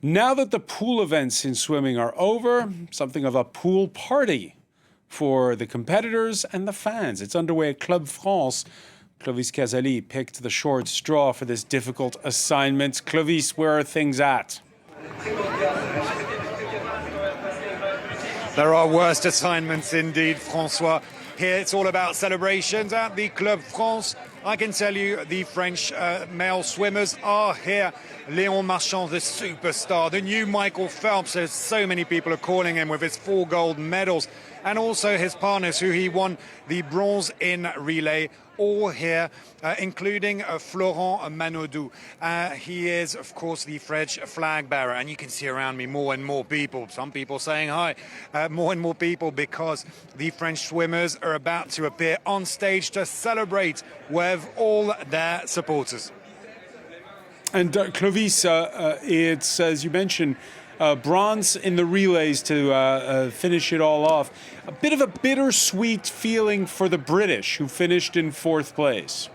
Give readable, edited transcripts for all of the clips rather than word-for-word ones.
Now that the pool events in swimming are over, something of a pool party for the competitors and the fans. It's underway at Club France. Clovis Casali picked the short straw for this difficult assignment. Clovis, where are things at? There are worse assignments indeed, Francois. Here it's all about celebrations at the Club France. I can tell you the French male swimmers are here. Léon Marchand, the superstar, the new Michael Phelps, as so many people are calling him, with his 4 gold medals, and also his partners who he won the bronze in relay, all here, including Florent Manodou. He is, of course, the French flag bearer, and you can see around me more and more people, some people saying hi, more and more people, because the French swimmers are about to appear on stage to celebrate with all their supporters. And Clovis, it's, as you mentioned, bronze in the relays to finish it all off. A bit of a bittersweet feeling for the British, who finished in 4th place.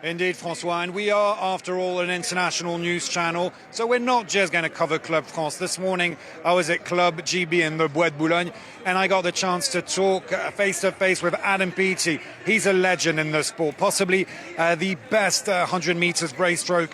Indeed, Francois, and we are, after all, an international news channel, so we're not just going to cover Club France. This morning, I was at Club GB in the Bois de Boulogne, and I got the chance to talk face-to-face with Adam Peaty. He's a legend in the sport, possibly the best 100 meters breaststroke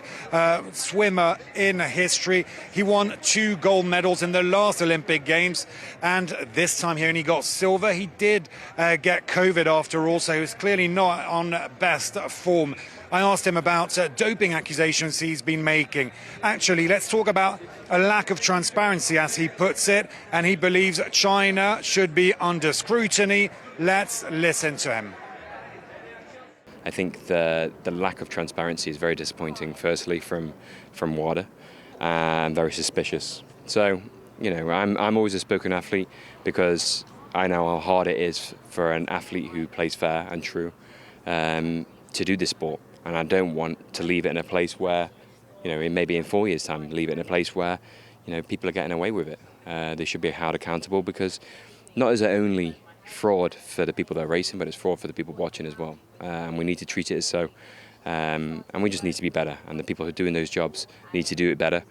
swimmer in history. He won 2 gold medals in the last Olympic Games, and this time he only got silver. He did get COVID after all, so he was clearly not on best form. I asked him about doping accusations he's been making. Actually, let's talk about a lack of transparency, as he puts it, and he believes China should be under scrutiny. Let's listen to him. I think the lack of transparency is very disappointing, firstly, from WADA, and very suspicious. So, you know, I'm always a spoken athlete, because I know how hard it is for an athlete who plays fair and true to do this sport. And I don't want to leave it in a place where, you know, maybe in 4 years' time, leave it in a place where, you know, people are getting away with it. They should be held accountable, because not is it only fraud for the people that are racing, but it's fraud for the people watching as well. And we need to treat it as so. And we just need to be better. And the people who are doing those jobs need to do it better.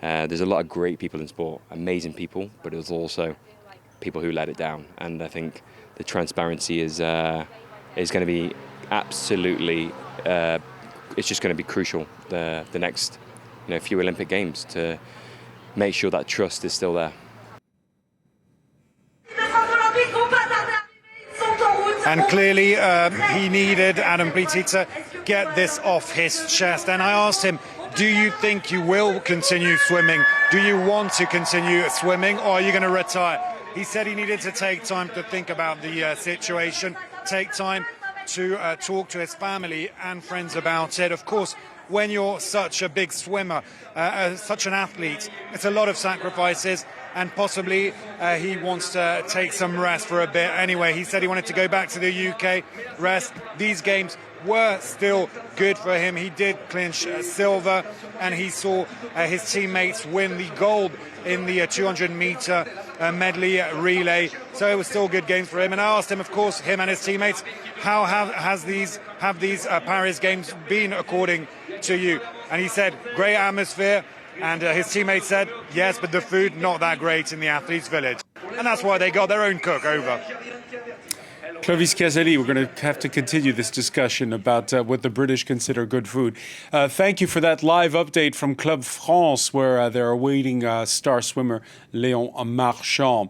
There's a lot of great people in sport, amazing people, but there's also people who let it down. And I think the transparency is going to be absolutely, it's just going to be crucial the next, you know, few Olympic Games, to make sure that trust is still there. And clearly he needed Adam Peaty to get this off his chest. And I asked him, do you think you will continue swimming? Do you want to continue swimming, or are you going to retire? He said he needed to take time to think about the situation, take time to talk to his family and friends about it. Of course, when you're such a big swimmer, such an athlete, it's a lot of sacrifices, and possibly he wants to take some rest for a bit. Anyway, he said he wanted to go back to the UK, rest. These games were still good for him. He did clinch silver, and he saw his teammates win the gold in the 200-meter medley relay. So it was still good games for him. And I asked him, of course, him and his teammates, how have these Paris Games been according to you? And he said, great atmosphere. And his teammates said, yes, but the food not that great in the athletes' village. And that's why they got their own cook over. Clovis Casali, we're going to have to continue this discussion about what the British consider good food. Thank you for that live update from Club France, where they're awaiting star swimmer Léon Marchand.